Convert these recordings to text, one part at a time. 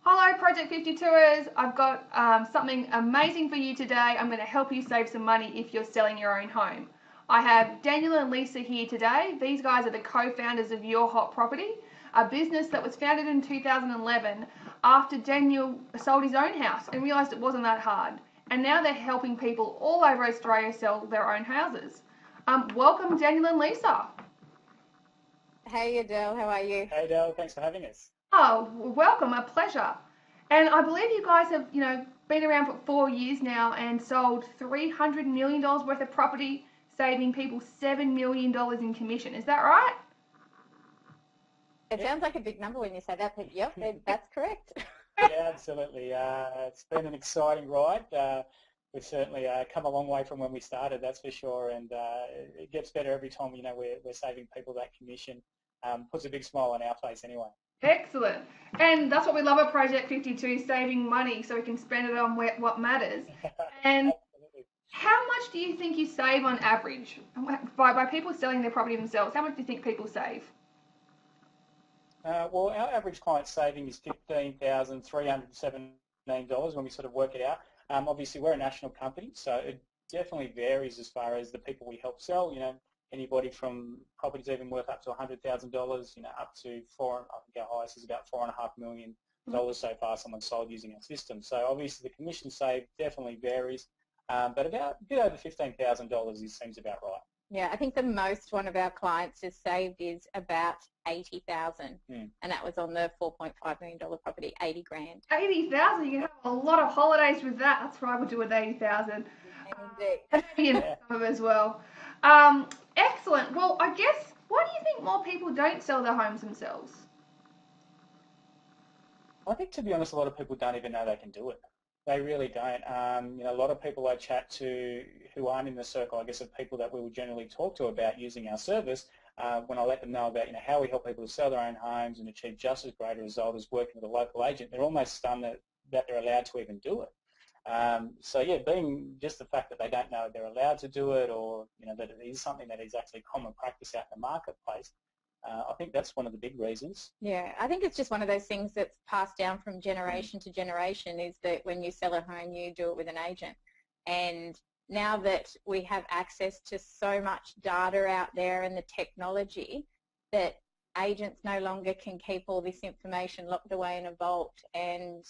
Hello, Project 52ers. I've got something amazing for you today. I'm going to help you save some money if you're selling your own home. I have Daniel and Lisa here today. These guys are the co-founders of Your Hot Property, a business that was founded in 2011 after Daniel sold his own house and realised it wasn't that hard. And now they're helping people all over Australia sell their own houses. Welcome, Daniel and Lisa. Hey Adele, how are you? Hey Dale, thanks for having us. Oh, welcome, a pleasure. And I believe you guys have, been around for 4 years now and sold $300 million worth of property, saving people $7 million in commission. Is that right? It sounds like a big number when you say that, but yep, that's correct. Yeah, absolutely. It's been an exciting ride. We've certainly come a long way from when we started, that's for sure, and it gets better every time, we're saving people that commission. Puts a big smile on our face anyway. Excellent. And that's what we love at Project 52, saving money so we can spend it on what matters. And Absolutely. how much do you think you save on average by people selling their property themselves? How much do you think people save? Well, our average client saving is $15,317 when we sort of work it out. Obviously, we're a national company, so it definitely varies as far as the people we help sell. Anybody from properties even worth up to $100,000, up to I think our highest is about $4.5 million so far someone sold using our system. So obviously the commission saved definitely varies, but about a bit over $15,000 seems about right. Yeah, I think the most one of our clients has saved is about 80,000, and that was on the $4.5 million property, 80 grand. 80,000, you can have a lot of holidays with that. That's what I would do with 80,000. Indeed. And maybe invest some of it as well. Excellent. Well, I guess, why do you think more people don't sell their homes themselves? I think, to be honest, a lot of people don't even know they can do it. They really don't. A lot of people I chat to who aren't in the circle, I guess, of people that we would generally talk to about using our service, when I let them know about, how we help people to sell their own homes and achieve just as great a result as working with a local agent, they're almost stunned that they're allowed to even do it. So yeah, being just the fact that they don't know they're allowed to do it, or that it is something that is actually common practice out in the marketplace, I think that's one of the big reasons. Yeah, I think it's just one of those things that's passed down from generation to generation, is that when you sell a home, you do it with an agent. And now that we have access to so much data out there and the technology, that agents no longer can keep all this information locked away in a vault and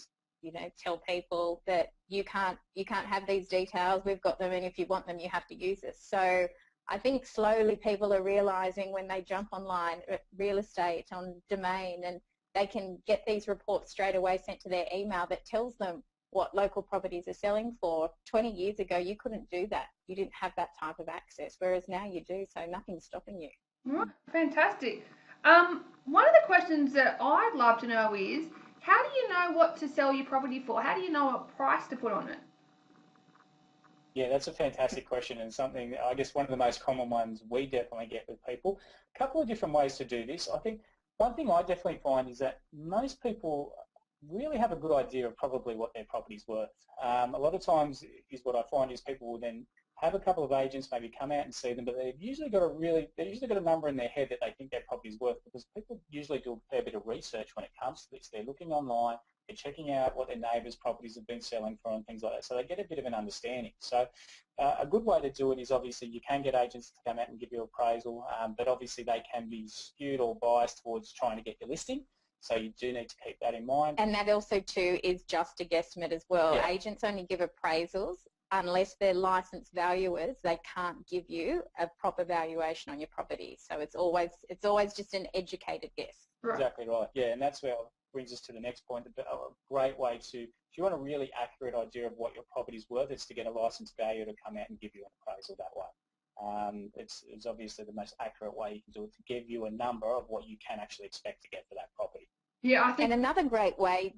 tell people that you can't have these details, we've got them, and if you want them you have to use us. So I think slowly people are realising when they jump online, real estate, on Domain, and they can get these reports straight away sent to their email that tells them what local properties are selling for. 20 years ago you couldn't do that. You didn't have that type of access, whereas now you do, so nothing's stopping you. Right, fantastic. One of the questions that I'd love to know is, how do you know what to sell your property for? How do you know what price to put on it? Yeah, that's a fantastic question, and something, I guess, one of the most common ones we definitely get with people. A couple of different ways to do this. I think one thing I definitely find is that most people really have a good idea of probably what their property's worth. A lot of times is what I find is people will then have a couple of agents maybe come out and see them, but they've usually got a number in their head that they think their property's worth, because people usually do a fair bit of research when it comes to this. They're looking online, they're checking out what their neighbours' properties have been selling for and things like that, so they get a bit of an understanding. So a good way to do it is, obviously, you can get agents to come out and give you appraisal, but obviously they can be skewed or biased towards trying to get your listing. So you do need to keep that in mind. And that also too is just a guesstimate as well. Yeah. Agents only give appraisals unless they're licensed valuers. They can't give you a proper valuation on your property. So it's always just an educated guess. Right. Exactly right. Yeah, and that's where it brings us to the next point. A great way to, if you want a really accurate idea of what your property's worth, is to get a licensed valuer to come out and give you an appraisal that way. It's obviously the most accurate way you can do it, to give you a number of what you can actually expect to get for that property. Yeah, I think. And another great way.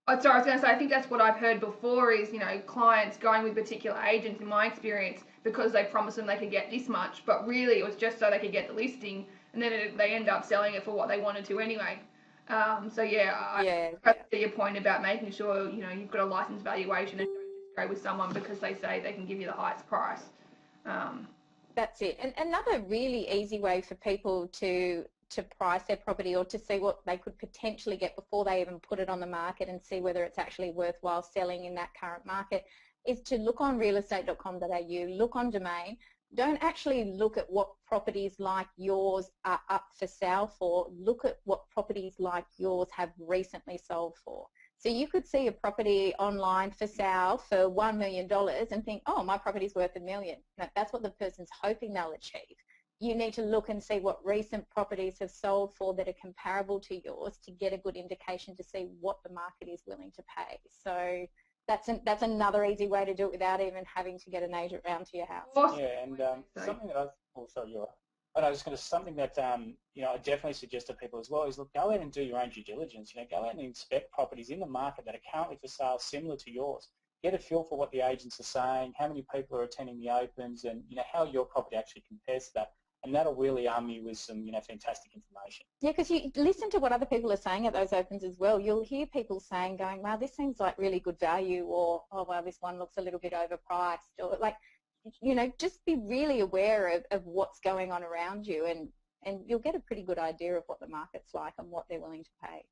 Oh, sorry, I was going to say, I think that's what I've heard before is, clients going with particular agents, in my experience, because they promised them they could get this much, but really it was just so they could get the listing, and then they end up selling it for what they wanted to anyway. So yeah, I see your point about making sure, you've got a licensed valuation and don't just go with someone because they say they can give you the highest price. That's it. And another really easy way for people to to price their property or to see what they could potentially get before they even put it on the market and see whether it's actually worthwhile selling in that current market is to look on realestate.com.au, look on Domain. Don't actually look at what properties like yours are up for sale for. Look at what properties like yours have recently sold for. So you could see a property online for sale for $1 million and think, oh, my property's worth $1 million. No, that's what the person's hoping they'll achieve. You need to look and see what recent properties have sold for that are comparable to yours to get a good indication to see what the market is willing to pay. So that's another easy way to do it without even having to get an agent round to your house. Yeah, and something that something that I definitely suggest to people as well is, look, go out and do your own due diligence. Go out and inspect properties in the market that are currently for sale similar to yours. Get a feel for what the agents are saying, how many people are attending the opens, and how your property actually compares to that. And that'll really arm you with some, fantastic information. Yeah, because you listen to what other people are saying at those opens as well. You'll hear people saying, going, wow, this seems like really good value, or, oh, wow, this one looks a little bit overpriced, or like, just be really aware of what's going on around you, and you'll get a pretty good idea of what the market's like and what they're willing to pay.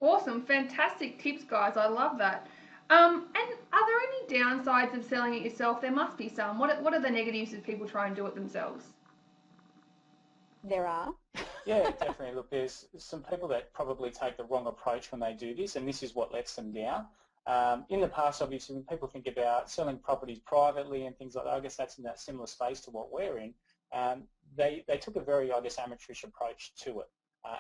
Awesome, fantastic tips, guys. I love that. And are there any downsides of selling it yourself? There must be some. What are the negatives if people try and do it themselves? There are. Yeah, definitely. Look, there's some people that probably take the wrong approach when they do this, and this is what lets them down. In the past, obviously, when people think about selling properties privately and things like that, I guess that's in that similar space to what we're in, they took a very, amateurish approach to it.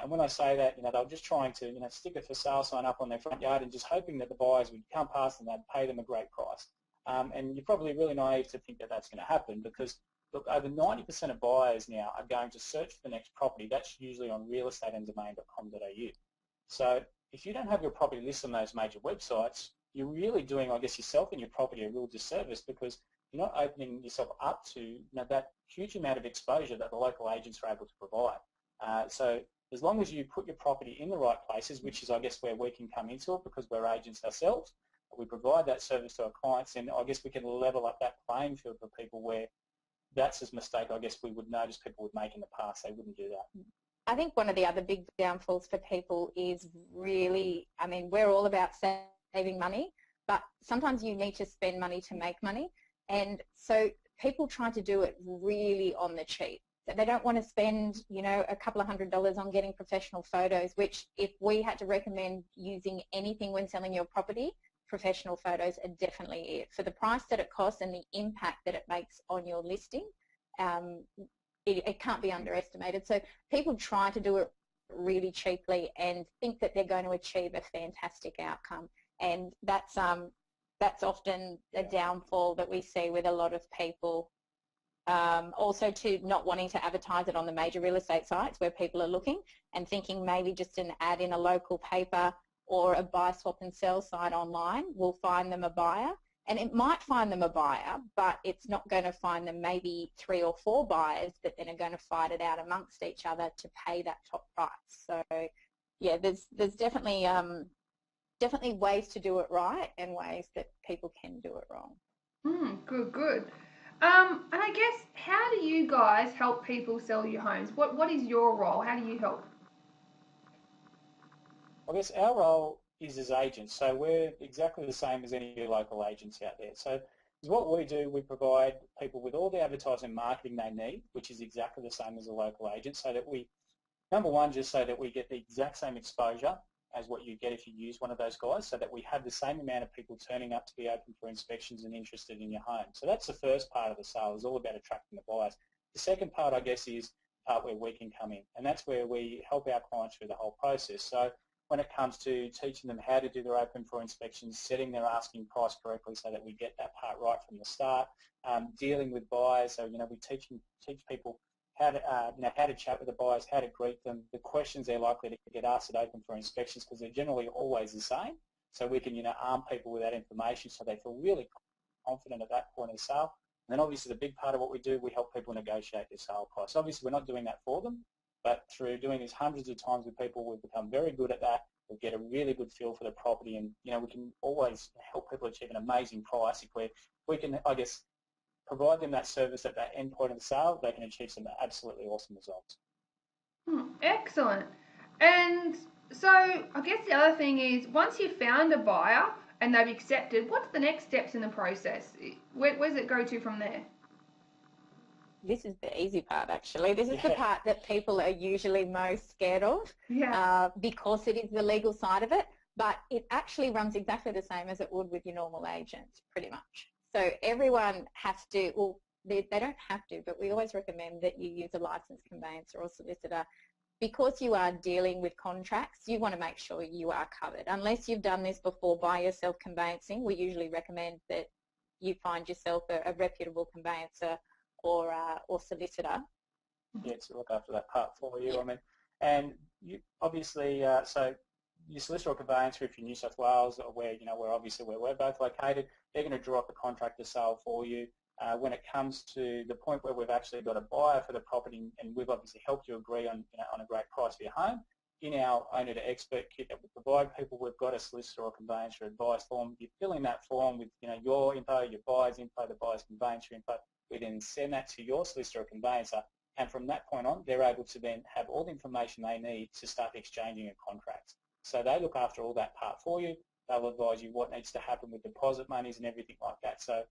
And when I say that, they were just trying to, stick a for sale sign up on their front yard and just hoping that the buyers would come past and they'd pay them a great price. And you're probably really naive to think that that's going to happen, because look, over 90% of buyers now are going to search for the next property. That's usually on realestateanddomain.com.au. So if you don't have your property listed on those major websites, you're really doing, I guess, yourself and your property a real disservice, because you're not opening yourself up to that huge amount of exposure that the local agents are able to provide. So as long as you put your property in the right places, which is, I guess, where we can come into it because we're agents ourselves, we provide that service to our clients, and I guess we can level up that playing field for people where that's a mistake I guess we would notice people would make in the past. They wouldn't do that. I think one of the other big downfalls for people is really, we're all about saving money, but sometimes you need to spend money to make money. And so people try to do it really on the cheap. So they don't want to spend, a couple of $100s on getting professional photos, which if we had to recommend using anything when selling your property, professional photos are definitely it. For the price that it costs and the impact that it makes on your listing, it can't be underestimated. So people try to do it really cheaply and think that they're going to achieve a fantastic outcome, and that's often a downfall that we see with a lot of people. Also to not wanting to advertise it on the major real estate sites where people are looking and thinking maybe just an ad in a local paper or a buy, swap and sell site online will find them a buyer. And it might find them a buyer, but it's not going to find them maybe 3 or 4 buyers that then are going to fight it out amongst each other to pay that top price. So yeah, there's definitely ways to do it right and ways that people can do it wrong. Good. And I guess, how do you guys help people sell your homes? What is your role? How do you help? I guess our role is as agents, so we're exactly the same as any local agents out there. So what we do, we provide people with all the advertising and marketing they need, which is exactly the same as a local agent, so that we, number one, just so that we get the exact same exposure as what you get if you use one of those guys, so that we have the same amount of people turning up to be open for inspections and interested in your home. So that's the first part of the sale, is all about attracting the buyers. The second part, I guess, is part where we can come in, and that's where we help our clients through the whole process. So when it comes to teaching them how to do their open for inspections, setting their asking price correctly so that we get that part right from the start, dealing with buyers, so we teach people how to chat with the buyers, how to greet them, the questions they're likely to get asked at open for inspections, because they're generally always the same. So we can arm people with that information so they feel really confident at that point of the sale. And then obviously the big part of what we do, we help people negotiate their sale price. Obviously we're not doing that for them, but through doing this hundreds of times with people, we've become very good at that. We get a really good feel for the property, and we can always help people achieve an amazing price if we can, I guess, provide them that service at that end point of the sale. They can achieve some absolutely awesome results. Excellent. And so I guess the other thing is once you've found a buyer and they've accepted, what's the next steps in the process? Where does it go to from there? This is the easy part, actually. This is the Yeah. part that people are usually most scared of Yeah. because it is the legal side of it, but it actually runs exactly the same as it would with your normal agent, pretty much. So everyone has to, well, they don't have to, but we always recommend that you use a licensed conveyancer or solicitor. Because you are dealing with contracts, you want to make sure you are covered. Unless you've done this before by yourself conveyancing, we usually recommend that you find yourself a reputable conveyancer or solicitor. Yeah, to look after that part for you. I mean, and you obviously, so your solicitor or conveyancer, if you're New South Wales or where we're both located, they're going to draw up a contract to sale for you. When it comes to the point where we've actually got a buyer for the property and we've obviously helped you agree on on a great price for your home, in our owner to expert kit that we provide people, we've got a solicitor or conveyancer advice form. You fill in that form with your info, your buyer's info, the buyer's conveyancer info. We then send that to your solicitor or conveyancer, and from that point on, they're able to then have all the information they need to start exchanging a contract. So they look after all that part for you. They'll advise you what needs to happen with deposit monies and everything like that. So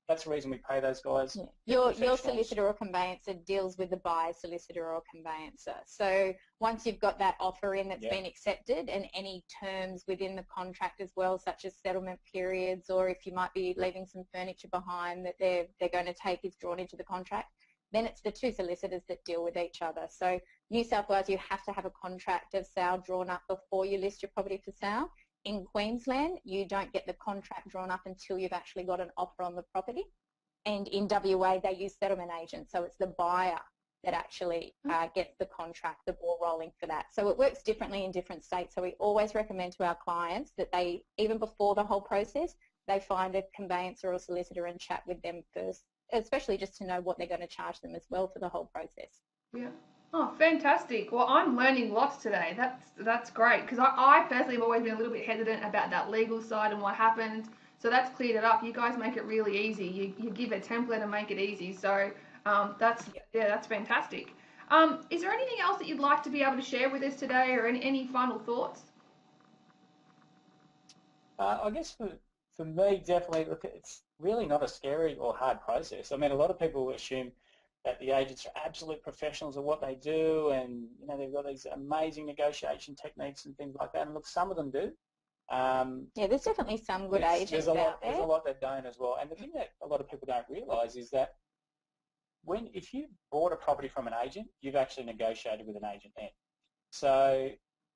that's the reason we pay those guys. Yeah. Your solicitor or conveyancer deals with the buyer's solicitor or conveyancer. So once you've got that offer in that's been accepted and any terms within the contract as well, such as settlement periods, or if you might be leaving some furniture behind that they're going to take is drawn into the contract, then it's the two solicitors that deal with each other. So New South Wales, you have to have a contract of sale drawn up before you list your property for sale. In Queensland, you don't get the contract drawn up until you've actually got an offer on the property. And in WA, they use settlement agents, so it's the buyer that actually gets the contract, the ball rolling for that. So it works differently in different states. So we always recommend to our clients that they, even before the whole process, they find a conveyancer or solicitor and chat with them first, especially just to know what they're going to charge them as well for the whole process. Yeah. Oh, fantastic. Well, I'm learning lots today. That's great because I personally have always been a little bit hesitant about that legal side and what happened. So that's cleared it up. You guys make it really easy. You give a template and make it easy. So that's fantastic. Is there anything else that you'd like to be able to share with us today or any final thoughts? I guess for me, definitely, look, it's really not a scary or hard process. I mean, a lot of people assume that the agents are absolute professionals at what they do and, they've got these amazing negotiation techniques and things like that. And look, some of them do. Yeah, there's definitely some good agents out there. There's a lot that don't as well. And the thing that a lot of people don't realise is that if you bought a property from an agent, you've actually negotiated with an agent then. So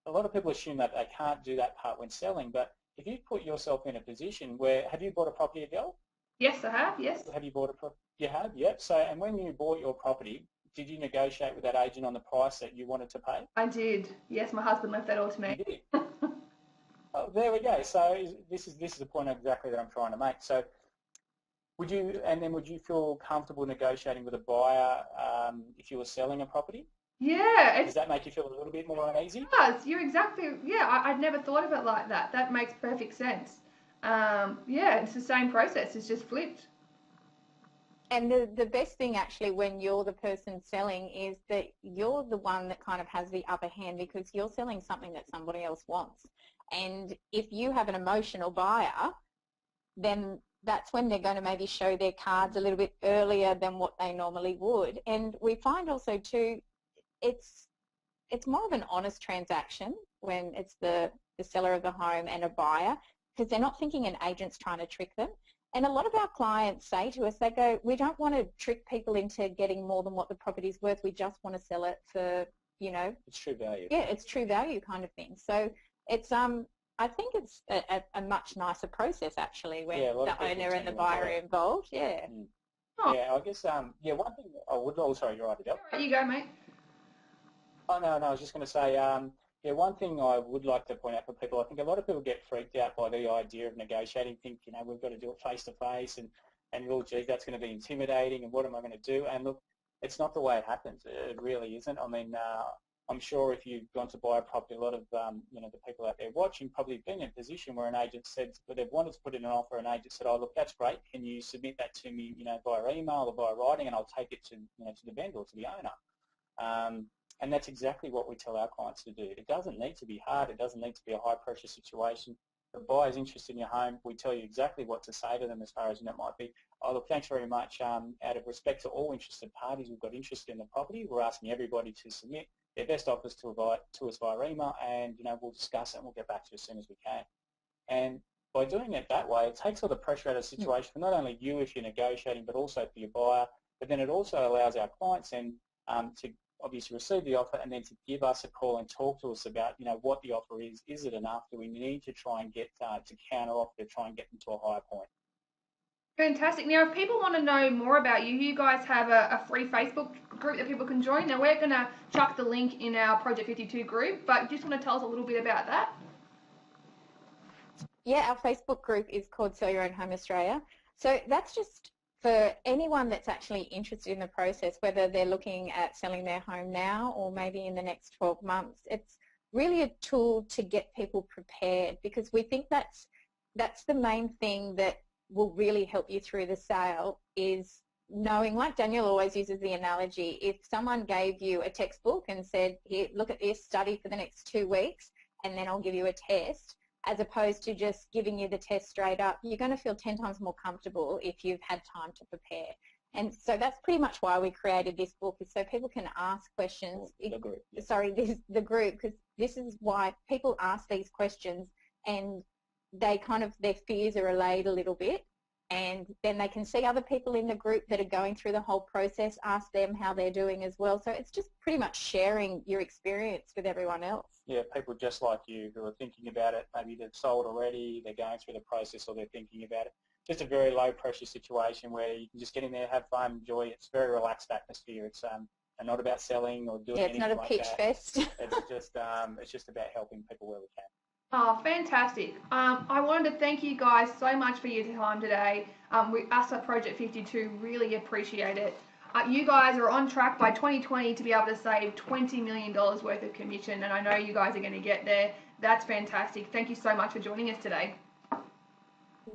a lot of people assume that they can't do that part when selling, but if you put yourself in a position where, have you bought a property, Adele? Yes, I have, yes. Have you bought a property? You have, yep. So, and when you bought your property, did you negotiate with that agent on the price that you wanted to pay? I did. Yes, my husband left that all to me. You did. Oh, there we go. So this is the point exactly that I'm trying to make. So would you feel comfortable negotiating with a buyer if you were selling a property? Yeah. Does that make you feel a little bit more uneasy? It does. You're exactly, I'd never thought of it like that. That makes perfect sense. It's the same process. It's just flipped. And the best thing actually when you're the person selling is that you're the one that kind of has the upper hand because you're selling something that somebody else wants. And if you have an emotional buyer, then that's when they're going to maybe show their cards a little bit earlier than what they normally would. And we find also too, it's more of an honest transaction when it's the seller of the home and a buyer because they're not thinking an agent's trying to trick them. And a lot of our clients say to us, they go, we don't want to trick people into getting more than what the property's worth. We just want to sell it for, It's true value. Yeah, it's true value kind of thing. So it's, I think it's a much nicer process actually when the owner and the buyer are involved. Yeah. Oh. Yeah, I guess, one thing I would, sorry, you're right, Adele. You go, mate. Oh, no, I was just going to say, one thing I would like to point out for people, I think a lot of people get freaked out by the idea of negotiating, think, we've got to do it face-to-face and oh, geez, that's going to be intimidating and what am I going to do? And look, it's not the way it happens. It really isn't. I mean, I'm sure if you've gone to buy a property, a lot of, the people out there watching probably been in a position where an agent said, but they've wanted to put in an offer, an agent said, oh, look, that's great. Can you submit that to me, via email or via writing and I'll take it to, to the vendor, to the owner. And that's exactly what we tell our clients to do. It doesn't need to be hard. It doesn't need to be a high-pressure situation. If a buyer's interested in your home, we tell you exactly what to say to them as far as that might be. Oh, look, thanks very much. Out of respect to all interested parties who've got interest in the property, we're asking everybody to submit their best offers to us via email, and we'll discuss it and we'll get back to you as soon as we can. And by doing it that way, it takes all the pressure out of the situation for not only you if you're negotiating, but also for your buyer. But then it also allows our clients then to obviously receive the offer and then to give us a call and talk to us about, what the offer is. Is it enough? Do we need to try and get to counter offer to try and get them to a higher point? Fantastic. Now, if people want to know more about you, you guys have a free Facebook group that people can join. Now, we're going to chuck the link in our Project 52 group, but just want to tell us a little bit about that? Yeah, our Facebook group is called Sell Your Own Home Australia. So that's just for anyone that's actually interested in the process, whether they're looking at selling their home now or maybe in the next 12 months. It's really a tool to get people prepared, because we think that's the main thing that will really help you through the sale, is knowing, like Daniel always uses the analogy, if someone gave you a textbook and said, here, look at this, study for the next 2 weeks, and then I'll give you a test, as opposed to just giving you the test straight up, you're going to feel 10 times more comfortable if you've had time to prepare. And so that's pretty much why we created this book, is so people can ask questions. The group. Yeah. Sorry, the group, because this is why people ask these questions, and they their fears are allayed a little bit, and then they can see other people in the group that are going through the whole process, ask them how they're doing as well. So it's just pretty much sharing your experience with everyone else. Yeah, people just like you who are thinking about it. Maybe they've sold already, they're going through the process, or they're thinking about it. Just a very low pressure situation where you can just get in there, have fun, enjoy. It's a very relaxed atmosphere. It's not about selling or doing anything like that. It's not a pitch fest. It's just about helping people where we can. Oh, fantastic. I wanted to thank you guys so much for your time today. Us at Project 52 really appreciate it. You guys are on track by 2020 to be able to save $20 million worth of commission, and I know you guys are going to get there. That's fantastic. Thank you so much for joining us today.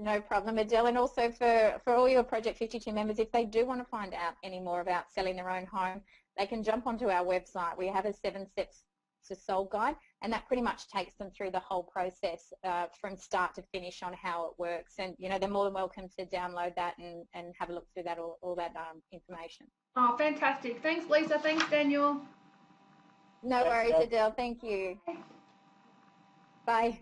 No problem, Adele. And also for all your Project 52 members, if they do want to find out any more about selling their own home, they can jump onto our website. We have a 7 steps to sold guide, and that pretty much takes them through the whole process from start to finish on how it works. And they're more than welcome to download that and have a look through that all that information. Oh, fantastic. Thanks, Lisa. Thanks, Daniel. No worries, Adele. Thank you. Bye.